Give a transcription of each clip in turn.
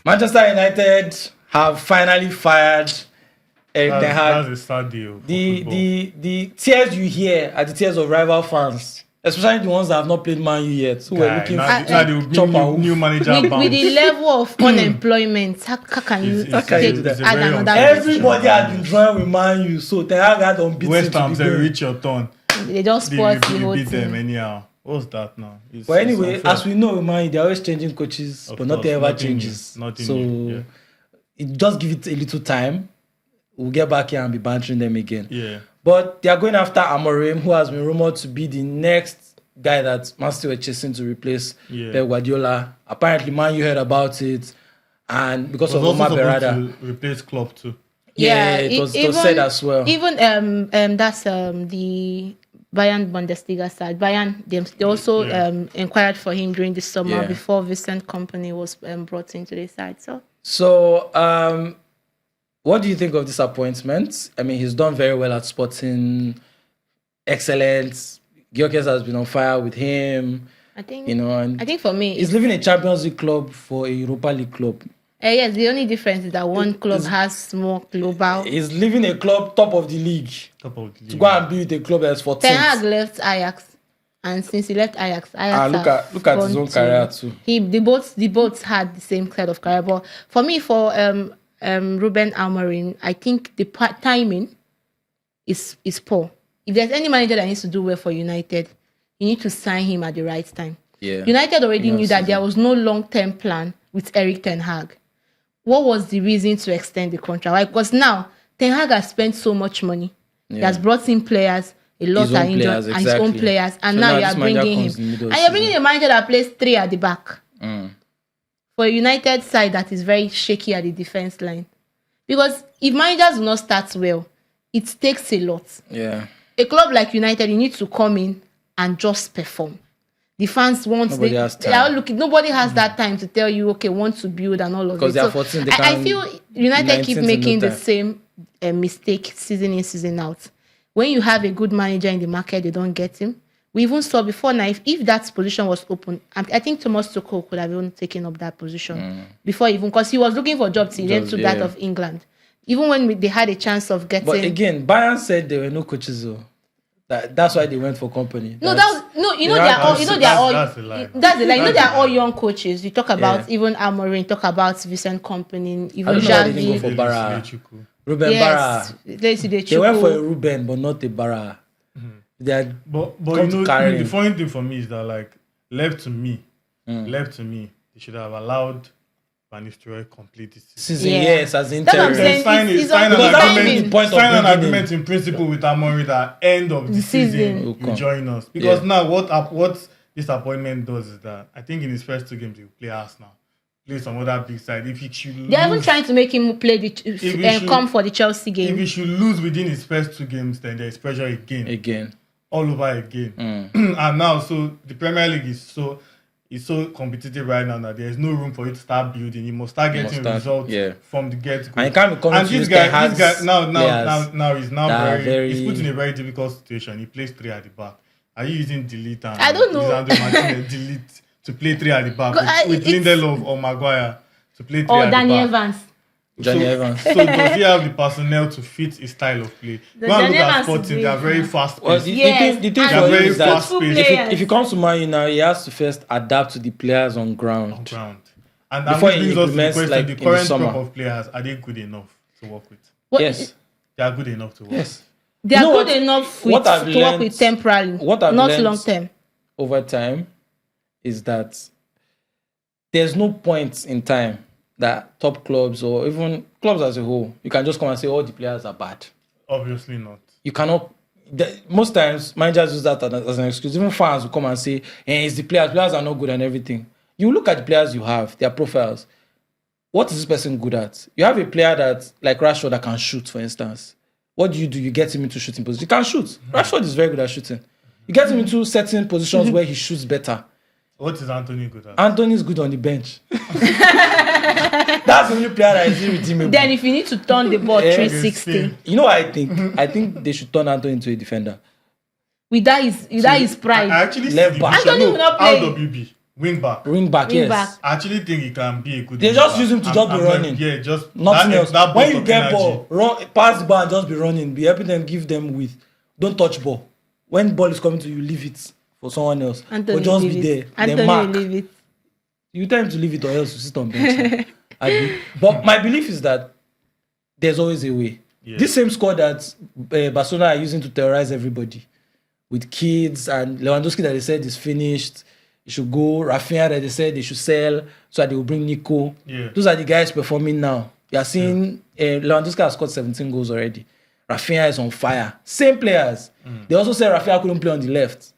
Manchester United have finally fired Erik Ten Hag. That's a sad deal. The tears you hear are the tears of rival fans, especially the ones that have not played Man U yet, who were looking for new manager. With the level of unemployment, how can you add another? Everybody had been drawing with Man U, so Ten Hag had unbeaten. West Ham said reach your turn. They just spoiled the whole beat them team. Anyhow. What's that now? But anyway, as we know, man, they're always changing coaches, but nothing ever changes. So it just give it a little time. We'll get back here and be bantering them again. Yeah. But they are going after Amorim, who has been rumored to be the next guy that Man City were chasing to replace Pep Guardiola. Apparently, Man U heard about it, and because of Omar Berrada, to replace Klopp too. Yeah, it was said as well. Even that's the Bayern Bundesliga side. Bayern, they also inquired for him during the summer before Vincent Kompany was brought into the side. So, what do you think of this appointment? I mean, he's done very well at Sporting. Excellent. Gyökeres has been on fire with him. I think, and I think for me, he's leaving a Champions League club for a Europa League club. Yes, the only difference is that one club has more global. He's leaving a club top of the league. To go and be with a club that's 14th. Ten Hag left Ajax, and since he left Ajax look at his own career too. The both had the same kind of career. But for me, for Ruben Amorim, I think the timing is poor. If there's any manager that needs to do well for United, you need to sign him at the right time. Yeah. United already knew that there was no long-term plan with Erik Ten Hag. What was the reason to extend the contract? Why? Because now Ten Hag has spent so much money. He has brought in players, a lot are injured, and his own players, and so now you are bringing him. And you're bringing a manager that plays 3 at the back. For a United side that is very shaky at the defense line. Because if managers do not start well, it takes a lot. Yeah. A club like United, you need to come in and just perform. The fans want they are looking. Nobody has that time to tell you, okay, want to build and all of it. Because they are 14, I feel United keep making the same mistake season in, season out. When you have a good manager in the market, they don't get him. We even saw before now, if that position was open, I think Thomas Tuchel could have even taken up that position before even, because he was looking for jobs. He then took that of England. Even when they had a chance of getting. But again, Bayern said there were no coaches though. That's why they went for Kompany. That's all young coaches. You talk about even Amorin, talk about Vincent Kompany, even Xavi. They didn't go for Barra. Ruben Barra. They went for a Ruben, but not a Barra. But the funny thing for me is that, like, left to me, they should have allowed Van Nistelrooy complete this season. Yes, as interim. Sign an agreement in principle with Amorim that end of the season you join us. Because now what this appointment does is that I think in his first 2 games he will play Arsenal, play some other big side. If he should lose, they're even trying to make him play come for the Chelsea game. If he should lose within his first 2 games, then there is pressure again. All over again. And now, so the Premier League is so competitive right now that there is no room for you to start building. You must start getting results from the get-go. And you can't be coming and this guy now he's he's put in a very difficult situation. He plays 3 at the back. Are you using delete and I don't know. delete to play 3 at the back with Lindelof or Maguire to play 3 at the back? Or Danny Evans. Evans. So does he have the personnel to fit his style of play? When I look at Sporting, they are very fast paced. The thing for him is that if he comes to Man U now, he has to first adapt to the players on ground. And before he implements, like, the current group of players, are they good enough to work with? Yes. They are good enough to work with. They are good enough to work with temporarily, not long term. Over time is that there's no point in time that top clubs or even clubs as a whole, you can just come and say all the players are bad. Obviously not. You cannot. Most times, managers use that as an excuse. Even fans will come and say, it's the players. Players are not good and everything. You look at the players you have, their profiles. What is this person good at? You have a player that, like Rashford, that can shoot, for instance. What do? You get him into shooting positions. He can shoot. Rashford is very good at shooting. You get him into certain positions where he shoots better. What is Anthony good at? Anthony's good on the bench. That's the only player that is irredeemable. Then if you need to turn the ball 360. You know what I think? I think they should turn Anthony into a defender. With that is pride. I actually Anthony will not play. RWB Wing back, yes. I actually think he can be a good. They just use him to just be running. Just nothing else. That when you get ball, pass the ball and just be running. Be helping them, give them width. Don't touch ball. When ball is coming to you, leave it for someone else. But just be there. Then mark. Leave it. You tell him to leave it or else you sit on bench. But my belief is that there's always a way. Yeah. This same squad that Barcelona are using to terrorize everybody with kids and Lewandowski that they said is finished. He should go. Rafinha that they said they should sell so that they will bring Nico. Yeah. Those are the guys performing now. You are seeing Lewandowski has scored 17 goals already. Rafinha is on fire. Same players. They also said Rafinha couldn't play on the left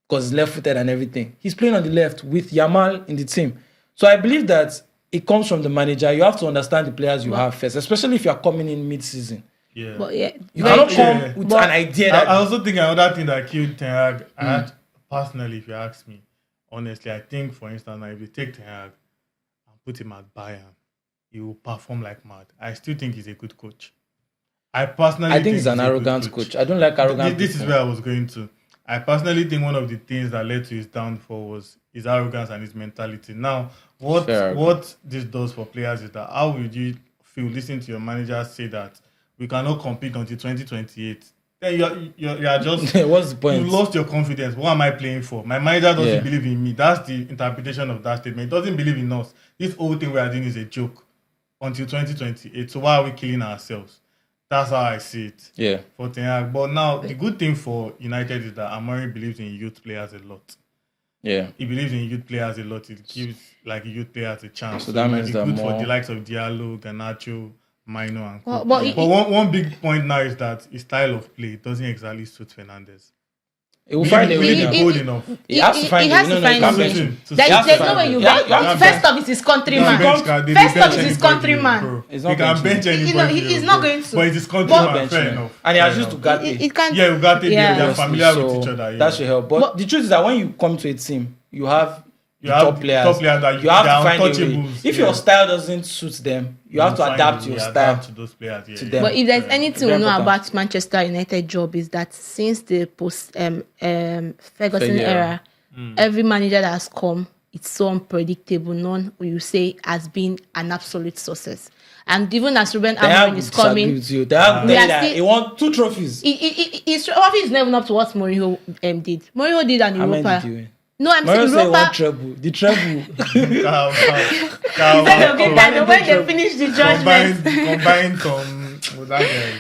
because he's left-footed and everything. He's playing on the left with Yamal in the team. So I believe that it comes from the manager. You have to understand the players you have first, especially if you are coming in mid-season. Yeah. But you cannot come with an idea. I also think another thing that killed Ten Hag, personally, if you ask me, honestly, I think, for instance, if you take Ten Hag and put him at Bayern, he will perform like mad. I still think he's a good coach. I think he's an arrogant coach. I don't like arrogant This is where I was going to. I personally think one of the things that led to his downfall was his arrogance and his mentality. Now, what this does for players is that how would you feel listening to your manager say that we cannot compete until 2028? Then you're just... What's the point? You lost your confidence. What am I playing for? My manager doesn't believe in me. That's the interpretation of that statement. He doesn't believe in us. This whole thing we are doing is a joke until 2028. So why are we killing ourselves? That's how I see it. Yeah. For Ten Hag. But now, the good thing for United is that Amorin believes in youth players a lot. Yeah. He believes in youth players a lot. It gives youth players a chance. So that means that good more... for the likes of Diallo, Garnacho, Maino, and But one big point now is that his style of play doesn't exactly suit Fernandes. He will find a way. He good enough. He has to find a way. There's no way you bench. First off, it's his countryman. First off, it's his countryman. He can bench anybody. He's not going to. But it's his countryman, fair enough. And he has used Ugarte. Ugarte, they are familiar with each other. That should help. But the truth is that when you come to a team, you have top players that you have to find a way. If your style doesn't suit them, you have to adapt your style to those players. To them. But if there's anything we know about Manchester United job is that since the post Ferguson era, every manager that has come, it's so unpredictable. None you say has been an absolute success. And even as Ruben Amorim is coming, he won 2 trophies. His trophy is not even up to what Mourinho did. Mourinho did an Europa. No, I'm saying Europa. The treble. When they finish the judgment. Combined some.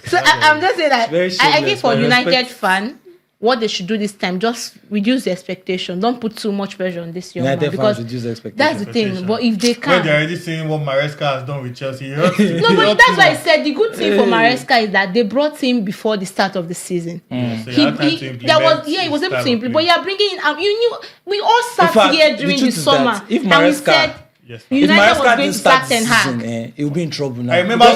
So I'm just saying that I think for United fan, what they should do this time, just reduce the expectation. Don't put too much pressure on this young man. Because reduce the expectation. That's the thing. But if they can... When they're already saying what Maresca has done with Chelsea. No, but that's why I said the good thing for Maresca is that they brought him before the start of the season. So he was able to implement. But you're bringing in... You knew... We all sat here during the summer. If Maresca... United was going to start Ten Hag. He'll be in trouble now. I remember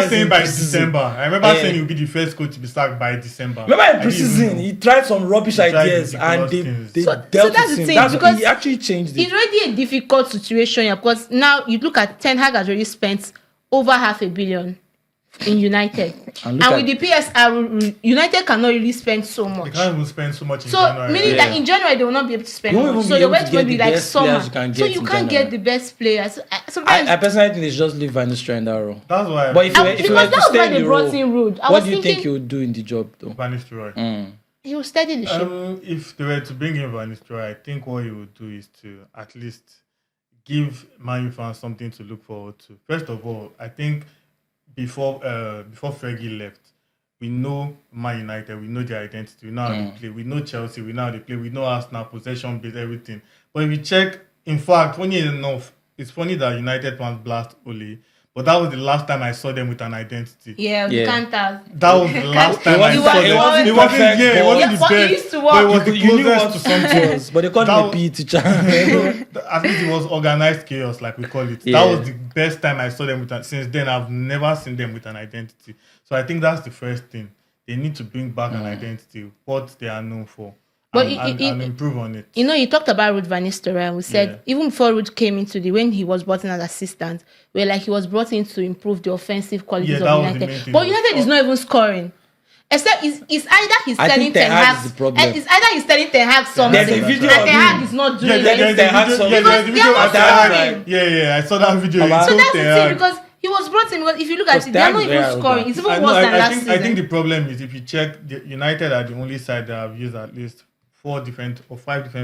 saying by December. I remember saying he'll be the first coach to be sacked by December. Remember in pre-season, he tried some rubbish ideas and they dealt with him. That's because he actually changed it. It's already a difficult situation here because now you look at Ten Hag has already spent over $500 million in United. And with the PSR, United cannot really spend so much. They can't even spend so much in January. Meaning that in January they will not be able to spend much. So your wait will be like summer. So you can't get the best players. I personally think they should just leave Van Nistelrooy in that role. That's why. But if you were to stay in the role, what do you think he would do in the job though? Van Nistelrooy. He will steady the ship. If they were to bring in Van Nistelrooy, I think what he would do is to at least give Man U fans something to look forward to. First of all, I think before Fergie left, we know Man United, we know their identity, we know how they play, we know Chelsea, we know how they play, we know Arsenal, possession based, everything. But if you check, in fact, funny enough, it's funny that United fans blast Ole, but that was the last time I saw them with an identity. Yeah, the Cantas. That was the last time I saw them. It wasn't the best, but it was the closest to something. But they called me a PE teacher. At least it was organized chaos, like we call it. That was the best time I saw them with since then, I've never seen them with an identity. So I think that's the first thing. They need to bring back an identity, what they are known for. But and improve on it. You know, you talked about Ruud van Nistelrooy, and we said even before Ruud came into when he was brought in as assistant, he was brought in to improve the offensive qualities of United. But United is not even scoring. Except it's either he's telling Ten Hag, it's either he's telling Ten Hag something, There's a video and Ten Hag is not doing anything. There's a video of Ten Hag. Yeah, I saw that video. So that's the thing, because he was brought in. Because if you look at it, they're not even scoring. It's even worse than last season. I think the problem is, if you check, United are the only side that have used at least 5 different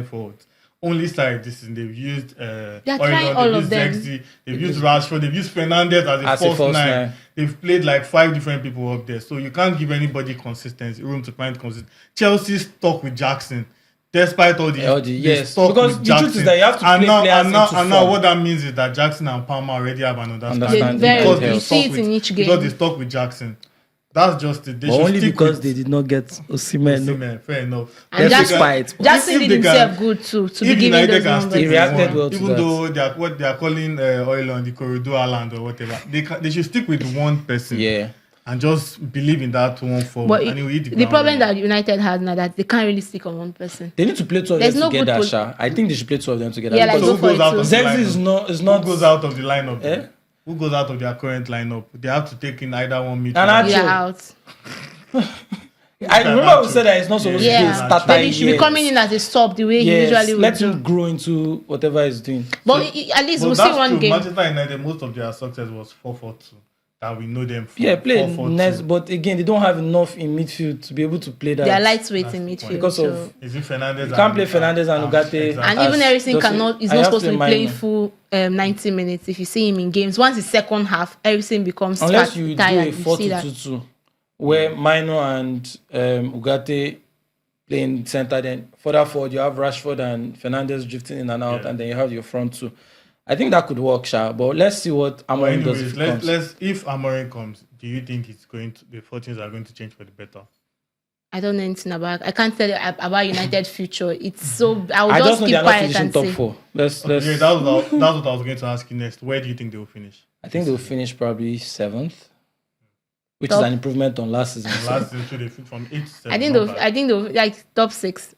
forwards. Only side this is they've used Oilon, they've used Zexi, they've used Rashford, they've used Fernandes as a false nine. They've played like 5 different people up there, so you can't give anybody room to find consistency. Chelsea's stuck with Jackson, despite all the yes, because the truth is that you have to play players into form. And now what that means is that Jackson and Palmer already have an understanding because you see it in each game. Because they stuck with Jackson. That's just it. But only because they did not get Osimhen. Fair enough. And Jackson did himself good too. To be giving those numbers. He reacted well to even though they are calling oil on the corridor island or whatever, they should stick with one person. Yeah. And just believe in that one forward. But the problem that United has now that they can't really stick on one person. They need to play 2 of them together. I think they should play 2 of them together. Yeah, like so who goes out of the lineup? Who goes out of the lineup? Who goes out of their current lineup? They have to take in either one midfielder. And out. I remember we said that it's not supposed to be a starter. Maybe he should be coming in as a sub the way he usually would. Let him grow into whatever he's doing. But at least we'll see one game. Manchester United, most of their success was 4-4-2. That we know them for. Yeah, play nice, but again, they don't have enough in midfield to be able to play that. They are lightweight in midfield. Because of is it Fernandes? You can't play Fernandes and Ugarte. And even Eriksen is not supposed to be playing full 90 minutes. If you see him in games, once the second half, Eriksen becomes unless you tired. Do a 4-2-2-2, where Mino and Ugarte playing center, then further forward you have Rashford and Fernandes drifting in and out, and then you have your front two. I think that could work, Sha. But let's see what Amorin does. If Amorin comes, do you think the fortunes are going to change for the better? I don't know anything about. I can't tell you about United future. It's so. I just keep quiet and top say. 4. That's what I was going to ask you next. Where do you think they will finish? I think they will finish probably 7th, which is an improvement on last season. Last season, they fit from 8 to 7. I think they'll like top 6.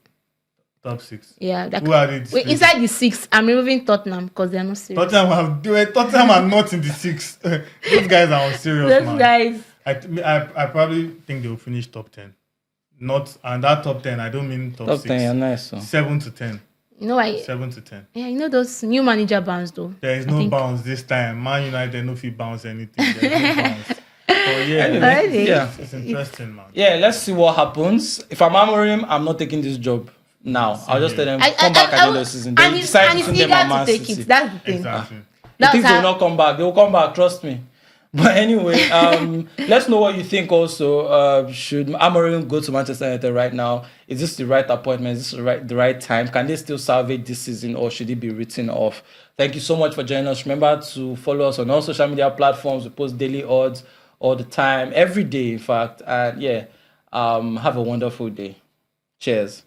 Top 6. Yeah. Who are they? Inside the 6, I'm removing Tottenham because they are not serious. Tottenham are not in the 6. Those guys are unserious, man. Those guys. I probably think they will finish top 10. And that top 10, I don't mean top 6. 10, you're nice. So. 7 to 10. You know why? 7 to 10. Yeah, you know those new manager bounce though. There is no bounce this time. Man United no fit bounce anything. There's no bounce. So it's interesting, man. Yeah, let's see what happens. If I'm Amorim, I'm not taking this job now. I'll just tell them come back at the end of the season. They decide between them and Man City. That's the thing. Exactly. The things will not come back. They will come back. Trust me. But anyway, let's know what you think also. Should Amorim go to Manchester United right now? Is this the right appointment? Is this the right time? Can they still salvage this season or should it be written off? Thank you so much for joining us. Remember to follow us on all social media platforms. We post daily odds all the time, every day, in fact. And have a wonderful day. Cheers.